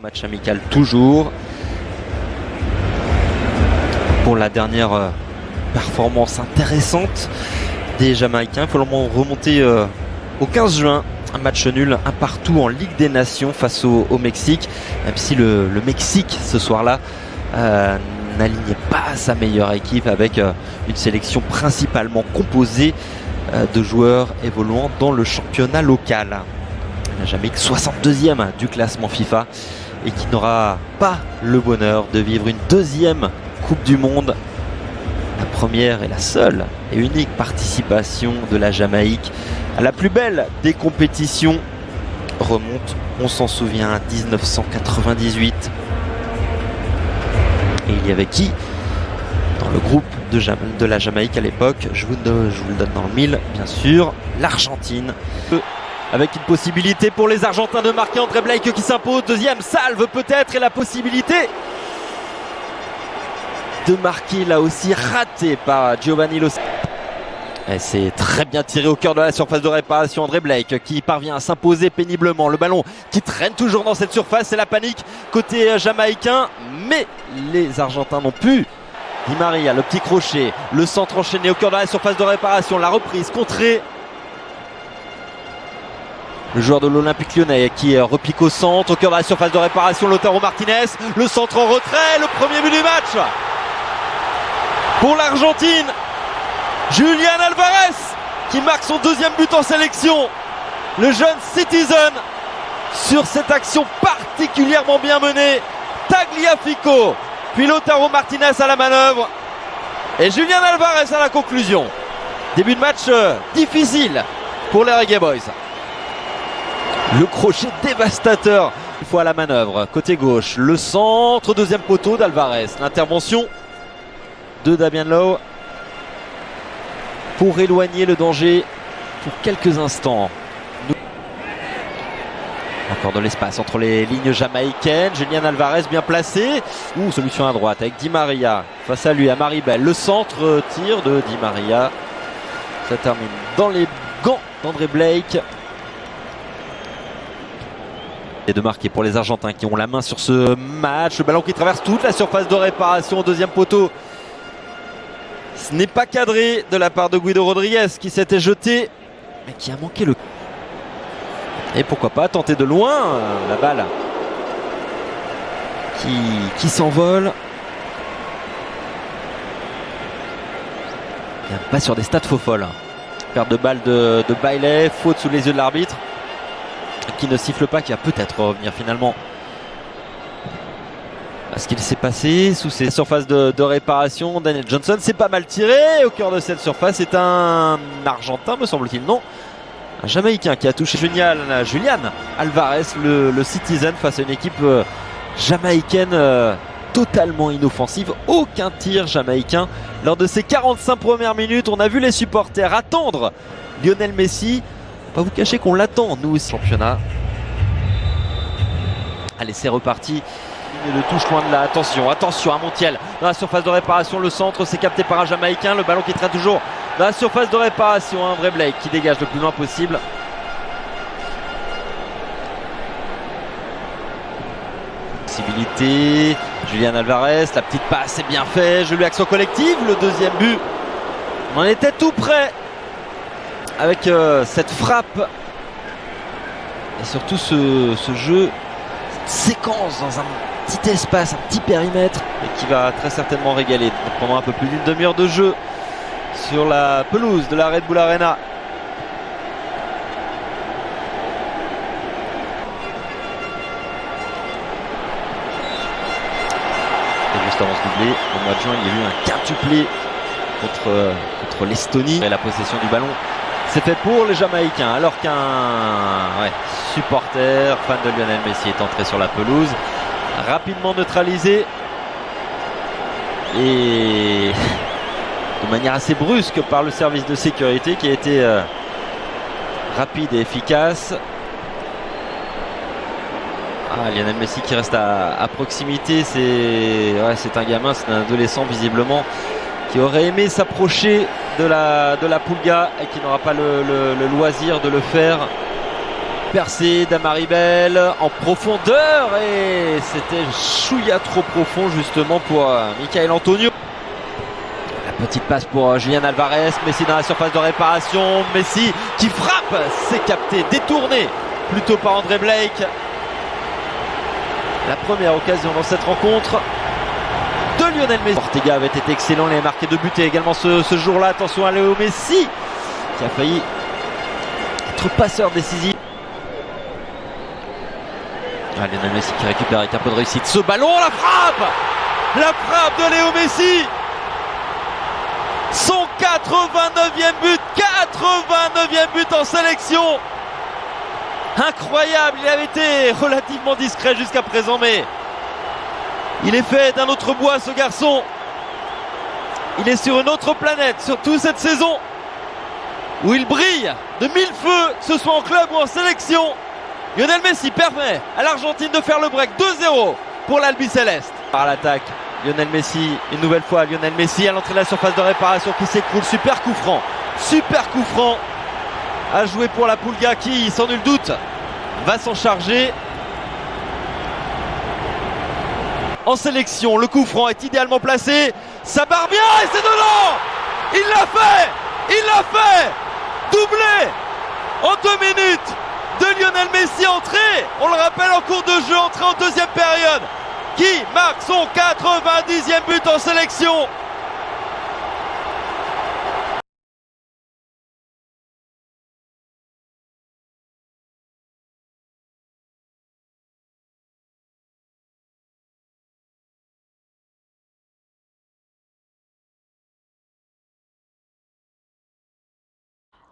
Match amical toujours. Pour la dernière performance intéressante des Jamaïcains. Il faut remonter au 15 juin. Un match nul, un partout en Ligue des Nations face au Mexique. Même si le Mexique, ce soir-là, n'alignait pas sa meilleure équipe avec une sélection principalement composée de joueurs évoluant dans le championnat local. La Jamaïque 62e du classement FIFA et qui n'aura pas le bonheur de vivre une deuxième Coupe du Monde. La première et la seule et unique participation de la Jamaïque à la plus belle des compétitions remonte, on s'en souvient, à 1998. Et il y avait qui dans le groupe de la Jamaïque à l'époque? Je vous le donne dans le mille, bien sûr, l'Argentine. Avec une possibilité pour les Argentins de marquer, André Blake qui s'impose. Deuxième salve peut-être, et la possibilité de marquer là aussi raté par Giovanni Lo. Et c'est très bien tiré au cœur de la surface de réparation. André Blake qui parvient à s'imposer péniblement. Le ballon qui traîne toujours dans cette surface. C'est la panique côté jamaïcain. Mais les Argentins n'ont pu. Di Maria, le petit crochet. Le centre enchaîné au cœur de la surface de réparation. La reprise contrée. Le joueur de l'Olympique Lyonnais qui repique au centre. Au cœur de la surface de réparation. Lautaro Martinez. Le centre en retrait. Le premier but du match pour l'Argentine. Julián Álvarez qui marque son deuxième but en sélection. Le jeune Citizen sur cette action particulièrement bien menée. Tagliafico, puis Lautaro Martinez à la manœuvre. Et Julián Álvarez à la conclusion. Début de match difficile pour les Reggae Boys. Le crochet dévastateur. Une fois à la manœuvre, côté gauche, le centre, deuxième poteau d'Álvarez. L'intervention de Damian Lowe pour éloigner le danger pour quelques instants. Encore de l'espace entre les lignes jamaïcaines. Julián Álvarez bien placé. Solution à droite avec Di Maria face à lui, à Maribel. Le centre, tir de Di Maria. Ça termine dans les gants d'André Blake. Et de marquer pour les Argentins qui ont la main sur ce match. Le ballon qui traverse toute la surface de réparation au deuxième poteau. Ce n'est pas cadré de la part de Guido Rodriguez qui s'était jeté, mais qui a manqué le... Et pourquoi pas tenter de loin la balle qui s'envole. Pas sur des stats faux folles. Perte de balle de Bailey, faute sous les yeux de l'arbitre qui ne siffle pas, qui va peut-être revenir finalement. Ce qu'il s'est passé sous ces surfaces de réparation. Daniel Johnson s'est pas mal tiré au cœur de cette surface. C'est un Argentin, me semble-t-il, non, un Jamaïcain qui a touché Julián Álvarez, le Citizen, face à une équipe jamaïcaine totalement inoffensive. Aucun tir jamaïcain lors de ces 45 premières minutes. On a vu les supporters attendre Lionel Messi. Pas vous cacher qu'on l'attend, nous aussi. Championnat. Allez, c'est reparti. De touche loin de là, attention à Montiel dans la surface de réparation, le centre c'est capté par un Jamaïcain, le ballon qui traîne toujours dans la surface de réparation, André Blake qui dégage le plus loin possible. Possibilité, Julián Álvarez, la petite passe c'est bien fait, joli action collective, le deuxième but. On en était tout près avec cette frappe et surtout ce jeu, cette séquence dans un petit espace, un petit périmètre et qui va très certainement régaler pendant un peu plus d'une demi-heure de jeu sur la pelouse de la Red Bull Arena. Et juste avant ce doublé, au mois de juin, il y a eu un quintuplé contre l'Estonie. Et la possession du ballon, c'est fait pour les Jamaïcains, alors qu'un supporter, fan de Lionel Messi, est entré sur la pelouse. Rapidement neutralisé et de manière assez brusque par le service de sécurité qui a été rapide et efficace. Lionel Messi qui reste à proximité, c'est un gamin, c'est un adolescent visiblement qui aurait aimé s'approcher de la Pulga et qui n'aura pas le loisir de le faire. Percé d'Amaribel en profondeur et c'était chouïa trop profond justement pour Michael Antonio. La petite passe pour Julian Alvarez, Messi dans la surface de réparation, Messi qui frappe, c'est capté, détourné plutôt par André Blake. La première occasion dans cette rencontre de Lionel Messi. Ortega avait été excellent, il a marqué 2 buts et également ce jour-là. Attention à Léo Messi qui a failli être passeur décisif. Lionel Messi qui récupère avec un peu de réussite ce ballon, la frappe de Léo Messi, son 89e but, 89e but en sélection. Incroyable, il avait été relativement discret jusqu'à présent, mais il est fait d'un autre bois ce garçon. Il est sur une autre planète, surtout cette saison où il brille de mille feux, que ce soit en club ou en sélection. Lionel Messi permet à l'Argentine de faire le break. 2-0 pour l'Albi Céleste. Par l'attaque, Lionel Messi, une nouvelle fois Lionel Messi à l'entrée de la surface de réparation qui s'écroule. Super coup franc à jouer pour la Pulga qui, sans nul doute, va s'en charger. En sélection, le coup franc est idéalement placé, ça barre bien et c'est dedans. Il l'a fait, doublé en 2 minutes de Lionel Messi, entré, on le rappelle, en cours de jeu, entré en deuxième période, qui marque son 90e but en sélection.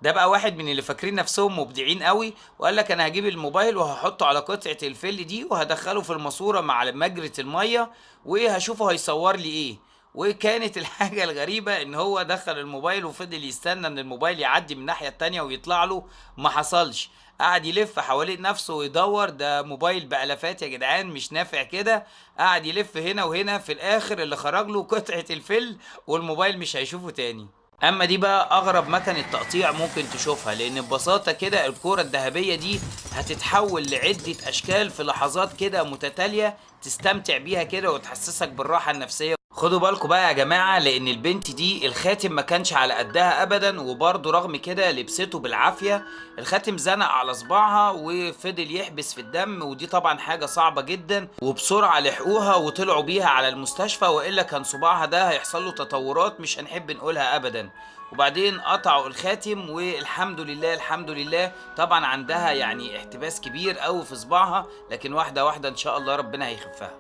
ده بقى واحد من اللي فاكرين نفسهم مبدعين قوي وقال لك انا هجيب الموبايل وهحطه على قطعة الفل دي وهدخله في الماسورة مع مجرة المية وهشوفه هيصور لي ايه. وكانت الحاجة الغريبة ان هو دخل الموبايل وفضل يستنى ان الموبايل يعدي من الناحية التانية ويطلع له، ما حصلش. قعد يلف حوالين نفسه ويدور، ده موبايل بألافات يا جدعان مش نافع كده. قعد يلف هنا وهنا، في الاخر اللي خرج له قطعة الفل والموبايل مش هيشوفه تاني. اما دي بقى اغرب مكنة تقطيع ممكن تشوفها، لان ببساطة كده الكرة الذهبية دي هتتحول لعدة اشكال في لحظات كده متتالية تستمتع بيها كده وتحسسك بالراحة النفسية. خدوا بالكم بقى يا جماعة، لان البنت دي الخاتم ما كانش على قدها ابدا، وبرضه رغم كده لبسته بالعافية. الخاتم زنق على صباعها وفضل يحبس في الدم، ودي طبعا حاجة صعبة جدا، وبسرعة لحقوها وطلعوا بيها على المستشفى، والا كان صباعها ده هيحصل له تطورات مش هنحب نقولها ابدا. وبعدين قطعوا الخاتم والحمد لله الحمد لله. طبعا عندها يعني احتباس كبير قوي في صباعها، لكن واحدة واحدة ان شاء الله ربنا هيخفها.